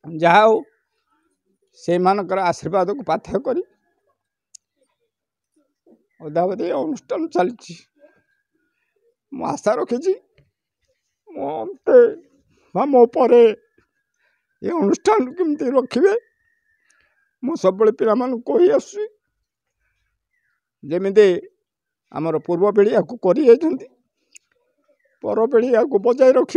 जहा हो से मानकर आशीर्वाद को पाथ्य करी अदावधि अनुष्ठान चलती आशा रखी मो पर ये अनुष्ठान केमती रखिए मु सब पिला कही आसमी आमर पूर्व पीढ़ी या कर पर पीढ़ी या बजाय रख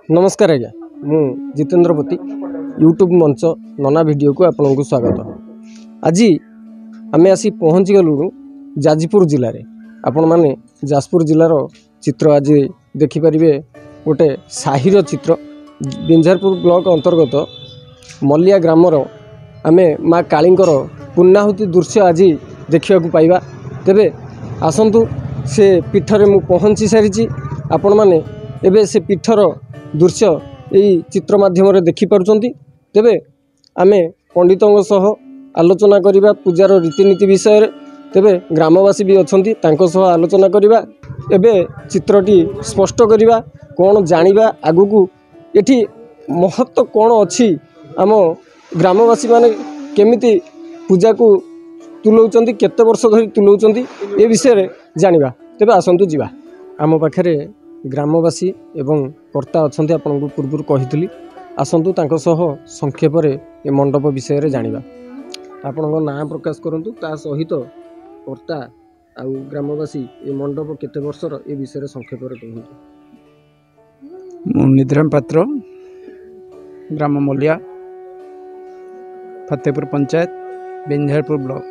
नमस्कार आज्ञा मु जितेंद्र पति यूट्यूब मंच नना वीडियो को आपको स्वागत। आज आम आसी पहुँची गलु जाजपुर जिले में आपण मैंने जाजपुर जिलार चित्र आज देखिपारे गोटे साहिर चित्र बिंझारपुर ब्लॉक अंतर्गत मलिया ग्रामर आम माँ कालींकर पूर्णाहुति दृश्य आज देखा पाइबा। तेबे आसंतु से पीठरे मु पहुँची सारी आपण मैंने एबे से पीठर दृश्य यही चित्र माध्यम देखिपुंट। तेबे आमे पंडितों सह आलोचना करिबा पूजार रीतिनीति विषय। तेबे ग्रामवासी भी अच्छी तांको सह आलोचना करिबा एबे चित्रटी स्पष्ट करिबा कौन जानिबा आगुकू एठी महत्व कौन अच्छी आम ग्रामवासी माने केमिति पूजा को तुलौचंती केते वर्ष धरी तुलौचंती ए विषय जानिबा। तेबे आसंतु जिबा आम पाखरे ग्रामवासी एवं कर्ता अच्छा आपको पूर्व कही आसतु सह संक्षेप ये मंडप विषय जानिबा। आपण ना प्रकाश करंतु ता सहित कर्ता आउ ग्रामवासी ये मंडप केते वर्षर ए विषय संक्षेप कहतु। निद्राम पात्र ग्राम मलिया फतेहपुर पंचायत बिंझारपुर ब्लॉक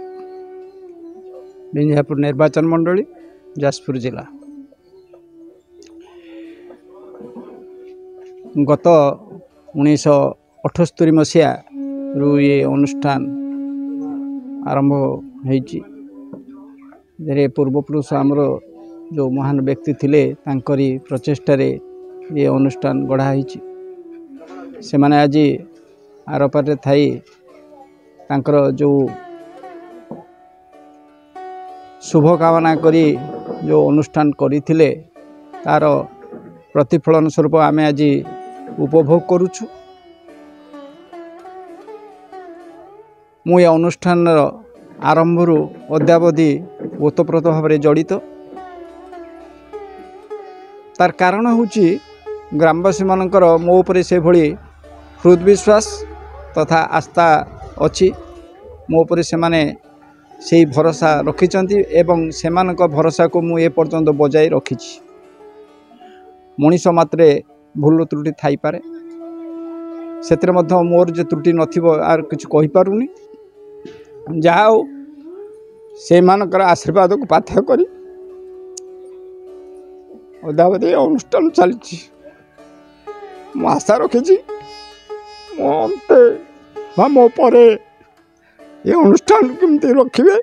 बिंझारपुर निर्वाचन मंडली जाजपुर जिला। गत 1978 मसीहा रु ये अनुष्ठान आरंभ होइछि। पूर्वपुरुष आमर जो महान व्यक्ति थिले तांकरी प्रचेष्टारे ये अनुष्ठान गढ़ा होइछि। से माने आज आरपारे थाई तांकर जो शुभ कामना करी जो अनुष्ठान करिथिले तार प्रतिफलन स्वरूप आमे आज उपभोग करुछु। मु ये अनुष्ठान आरंभ अद्यावधि ओतप्रोत भाव जड़ित। तार कारण होची ग्रामवासी मानकर मो उपरे से भली हृद विश्वास तथा आस्था अच्छी। मो उपरे से माने सेही भरोसा रखिचंती एवं सेमानक भरोसा को मु ए पर्यंत बजाय रखिछि। मनीष मात्रे भूल त्रुटि थाई पारे सेतिर मध्य मोर जे त्रुटि नथिबो आर किछ कहि पारुनी। जहा हो से मानकर आशीर्वाद को पाथ्य करी अदावधि अनुष्ठान चलती आशा रखी मो पर ये अनुष्ठान केमती रखिए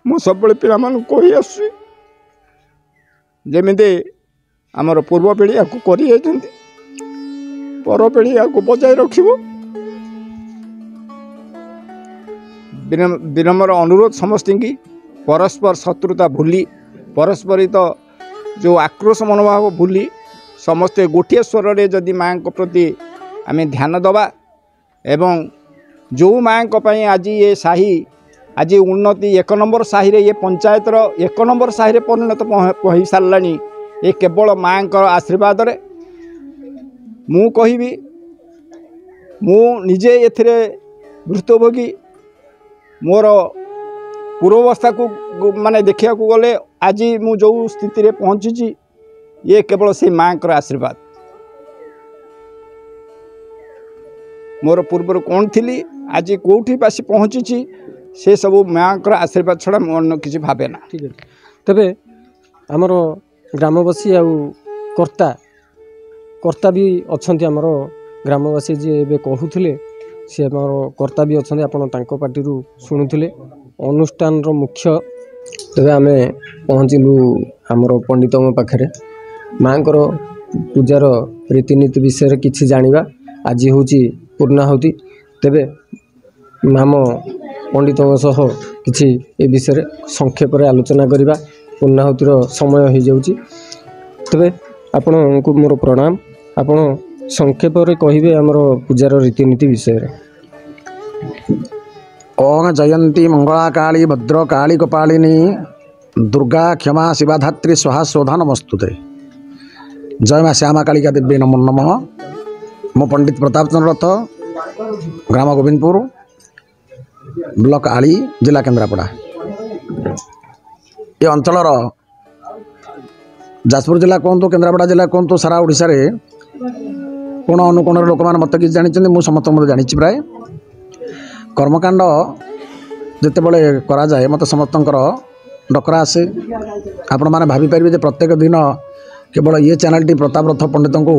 मु सब पिला कही आसमी आमर पूर्व पीढ़ी या कर पर पीढ़ी या बजाय रख विनम्र अनुरोध समस्त की परस्पर शत्रुता भूली परस्परित जो आक्रोश मनोभाव भूली समस्ते गोटे स्वर रे जदि माँ प्रति आम ध्यान दबा एवं जो माँ आज ये साही आज उन्नति 1 नंबर साही रे ये पंचायतर 1 नंबर साही रे परिणत हो सारा ये केवल माँ आशीर्वाद रे मु कहिबी मु निजे एथिरे भृतभोगी मोर पूर्वावस्था को माने देखिया को गले आज मु जो स्थिति रे पहुँची ये केवल से माँ आशीर्वाद मोर पूर्वर कौन थी आज कौटी पासी पहुँची से सब माँ आशीर्वाद छड़ा अन्य किसी भावे ना। ठीक है तेबे आमर ग्रामवासी आउ कर्ता कर्ता भी अच्छा आमर ग्रामवासी जी ए कहूले सी आमर कर्ता भी अच्छा आपण तांको पार्टी शुणुले अनुष्ठान मुख्य तेबे आम पहुँचलु आमर पंडित पाखे माँ पूजार रीतिनीति विषय किसी जानिबा आज हूँ पूर्णाहुति तेबे आम पंडित सह किसी ए विषय संक्षेप आलोचना करवा पूर्णाहुतिर समय हो जाउची तेबे आपण को मोर प्रणाम आपण संक्षेप कहिबे आमर पूजार रीतिनीति विषय रे। ओम जयंती मंगला काली भद्र काली कपालिनी दुर्गा क्षमा शिवाधात्री स्वाहा स्वधा नमस्तुते। जय माँ श्यामा कालिका देवी नमो नमः। मो पंडित प्रताप चंद्र रथ ग्राम गोविंदपुर ब्लॉक आली जिला केन्द्रापड़ा ये अंचलर जाजपुर जिला कहतु केन्द्रापड़ा जिला कहतु सारा ओडिशा रे कोण अनुकोण लोक मैंने मत कि जानी मुझे समस्त मत जानी प्राय कर्मकांड जिते बड़े करा जाए मत समस्त डकरा आसे आपण मैंने भाईपारे प्रत्येक दिन केवल ये चैनल टी प्रताप रथ पंडित को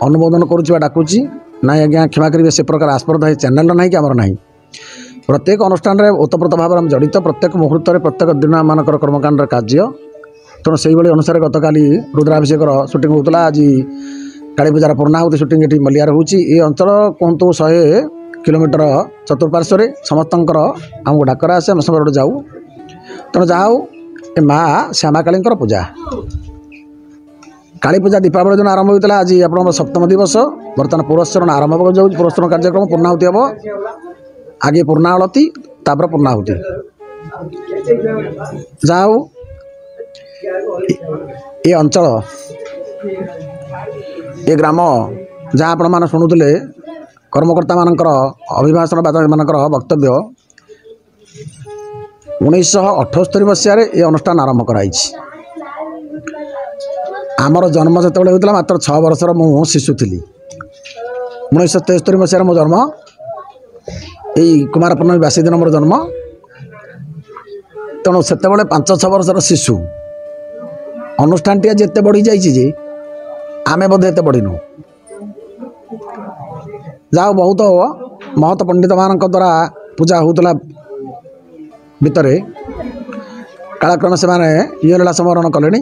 अनुमोदन करुच्ची डाकुची ना आज्ञा क्षमा करेंगे से प्रकार आस्पर्धा है चैनल ना कि आमर ना प्रत्येक अनुष्ठान में ओतप्रोत भाव में जड़ित प्रत्येक मुहूर्त प्रत्येक दिन मानकर कर्मकांड कार्य तेणु से अनुसार गत काली रुद्राभिषेक सुटिंग होता आज काली पूजार पूर्णाहुति सुटिंग ये मलियार होची ये अंचल कहतु 100 किलोमीटर चतुर्पार्श्व समस्त आमको डाकर आसे आम सब जाऊ तेणु जाऊ ए माँ श्यामा काली पूजा काली पूजा दीपावली दिन आरंभ होता आज आप 7म दिवस बर्तमान पुरस्चरण आरंभ हो जाऊँ पुरस्चरण कार्यक्रम पूर्णाहुति हम आगे पूर्णाहति तापर पूर्णाहुति जाऊ ये अंचल ये ग्राम जहाँ आपण मैंने शुणुले कर्मकर्ता मानकर अभिभाषण मानकर वक्तव्य 1978 मसीह ये अनुष्ठान आरंभ कराई आमर जन्म जो होता मात्र 6 वर्षर मु शिशु थी 1973 मसीह मो जन्म यही कुमार पूर्णमी बासी दिन मोर जन्म तेणु से 5-6 वर्षर शिशु अनुष्ठान टी आज एत बढ़ी जाइए आमे बोधे एत बढ़ीनु जाओ बहुत महत पंडित मान द्वारा पूजा होता भितर कालक्रम से माने ये लीला समरण कले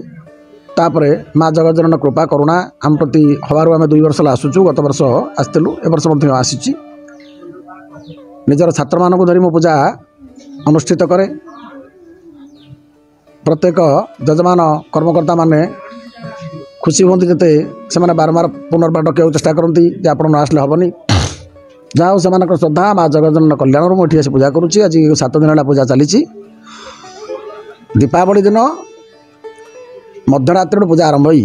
तापर माँ जगज्जनन कृपा करुणा आम प्रति हबार आम 2 वर्ष आसुचु गत वर्ष आसलु ए वर्ष आसी निजर छात्र मानक धरी मो पूजा अनुष्ठित करे प्रत्येक जजमान कर्मकर्ता माने खुशी होती जिते से बारंबार पुनर्बार डक चेष्टा करती आप आसले हेनी जहाँ से श्रद्धा माँ जगज्जनन कल्याण मुझे आसी पूजा करुँची आज 7 दिन है पूजा चली दीपावली दिन मध्यरात्रि पूजा आरंभ हुई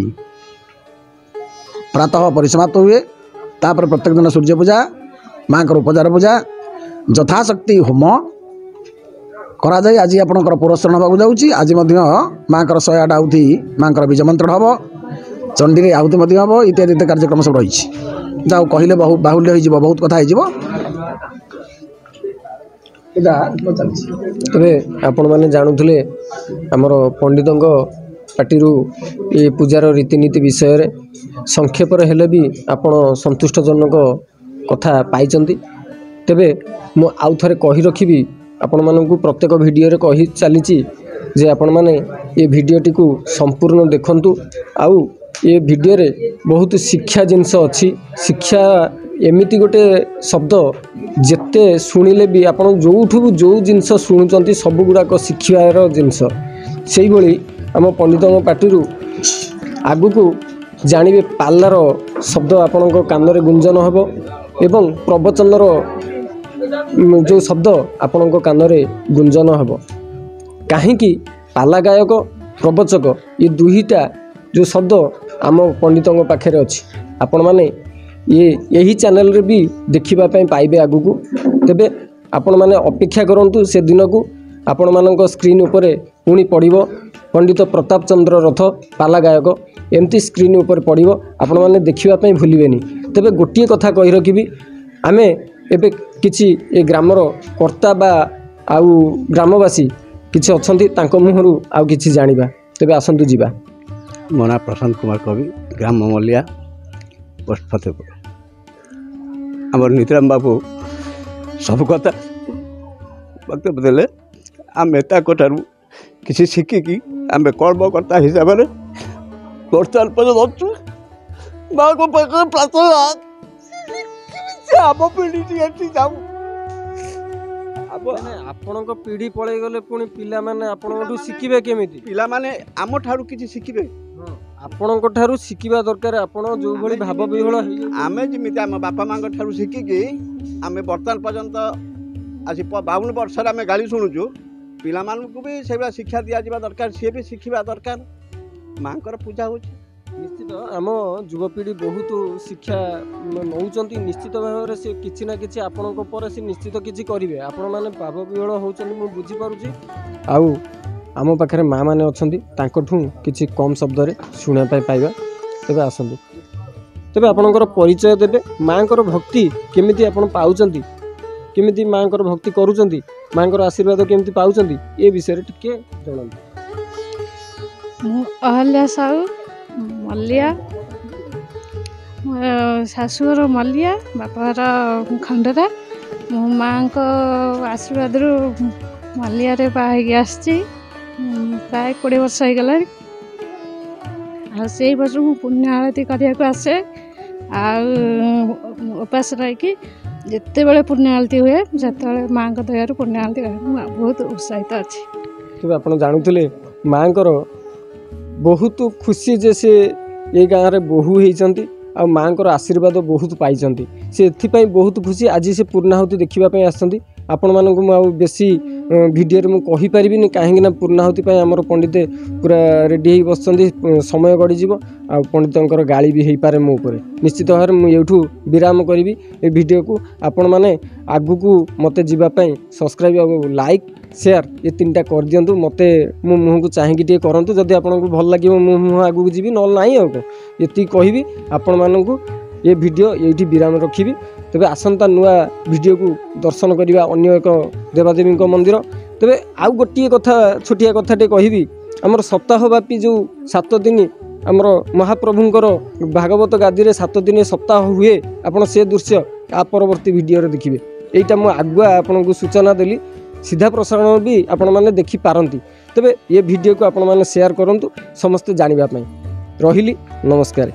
प्रातः परिसमाप्त हुए तापर प्रत्येक दिन सूर्य पूजा माँ उपचार पूजा यथाशक्ति होम करा जाए आज आपंकर पुरस्चरण होगा जाऊँगी आज माँ 108 आहुति माँ बीज मंत्रण हम चंडी आहुति हम इत्यादि इत्यादि कार्यक्रम सब रही जाओ कहले बाहुल्य हो बहुत कथा हो तेरे आपण मैंने जानूले आमर पंडित पार्टी ये पूजार रीतिनीति विषय रे संक्षेप हेले भी आपण संतुष्टजनक कथा पाई तेबे मु आउ थे कही रखी आपण मानू प्रत्येक वीडियो रे कही चली जे आपण माने ये वीडियोटी को संपूर्ण देखंतु आउ ये वीडियो रे बहुत शिक्षा जिनस अच्छी शिक्षा एमिति गोटे शब्द जेते शुणिले भी आपण जोठू जो जिनस शुणुचंती सब गुड़ाक शिक्षार जिनस से भली आम पंडितों पार्टी आगु को जानवे पाल्लार शब्द आपण कान में गुंजन हम एवं प्रवचनर जो शब्द आपण कान में गुंजन हम कहीं पाला गायक प्रवचक ये दुईटा जो शब्द आम पंडितों पाखे अच्छी आपण मैंने ये यही चैनल रे भी देखा पाइबे आगु को तेबे आपण मैंने अपेक्षा करंतु से दिन को आपण मानक स्क्रीन उपरे पुणी पड़िबो पंडित प्रताप चंद्र रथ पाला गायक एमती स्क्रीन उपर पड़िबो आपण माने देखिबा पई भूलिबेनी। तेबे गोटिए कथा कहि रखिबी आमे एबे किछि ए ग्रामर कर्ता बा आउ ग्रामवासी किछि अछंती तांको मुहरु आउ किछि जानिबा। तेबे आसंतु जीवा। मो ना प्रशांत कुमार कवि ग्राम ममलिया पोस्ट फतेहपुर। आम नीतिराम बाबू सब कथा वक्तव्य देले आम ताकू किसी शिखिकी आम कर्मकर्ता हिसाब से वर्तमान पर्यटन अच्छु माँ को प्रार्थना आम पीढ़ी जाऊ आपण पीढ़ी पलि गले पुणी पिला माने आपण शिखिबे केमिति पिला माने आम ठारू किसी शिखिबे आपण ठारू शिखिबा दरकार आपण जो भली भाव विहळ आमे जिमिति आम बापा माँ ठारू शिखिकी आम वर्तमान पर्यंत आज 52 वर्ष आम गाली शुणुचु पिला मानकु भी से शिक्षा दिया जावा दरकार सी भी शिखिबा दरकार माँ पूजा हो निश्चित आम युवपीढ़ी बहुत शिक्षा नौकरी निश्चित भाव से किसी ना कि आपण से निश्चित किसी करेंगे आपण मैंने भाव विहल होती मुझे बुझीपारुची आउ आम पाखे माँ मैंने अच्छा किसी कम शब्द शुणा पाइबा। तेज आसतु तेज आपणकर परिचय देवे माँ भक्ति केमी आप पाँच केमी माँ भक्ति करुँच माँ आशीर्वाद केमी पाँच ये विषय टिके जन। अहल्या साहू मल्लिया शाशुर मल्लिया बापार खंडरा मो माँ को आशीर्वाद मल्लिया बाहर आसी प्राय 20 वर्ष हो गला से वर्ष मुझे पुण्य आरती करने आसे उपास रही जिते बड़े पुण्य आरती हुए जिते माँ दयार पुण्य आरती बहुत उत्साहित अच्छी। तो आप जानते माँ बहुत खुशी जे से ये गाँव में बोहू होती आ माँ आशीर्वाद बहुत पाई से बहुत खुशी आज से पूर्णाहुति देखापी आसती आपण मानक बेसी वीडियो मुझे कहीपरि कहीं पूर्णाहुति आमर पंडित पूरा रेडी हो बस समय गड़ीज आ पंडितर गाड़ी भी हो पारे मो पर निश्चित भाव में मुझे विराम करी ए वीडियो को आपण मैंने आगु को मत जावाई सब्सक्राइब और लाइक शेयर ये 3टा कर दिंतु मत मो मुँह को चाहिए टे करूँ जदि आपको भल लगे मो मुँह आगू जी ना ना ये कहि आपण मानू ये वीडियो ये विराम रखी तेरे आसंता नुआ वीडियो को दर्शन करवा अन्य एक देवादेवी मंदिर। तेरे आउ गोटे कथा छोटिया कथाटे कहि आमर सप्ताहव्यापी जो 7 दिन आमर महाप्रभुंकर भागवत गादी 7 दिन सप्ताह हुए आपड़ से दृश्य आ परवर्ती वीडियो देखिए यहीटा मुझे आगुआ आपको सूचना देली सीधा प्रसारण भी आपण मैंने देखिपारती। तेरे ये वीडियो को आपण मैंने शेयर करूँ समस्ते जानापी रही नमस्कार।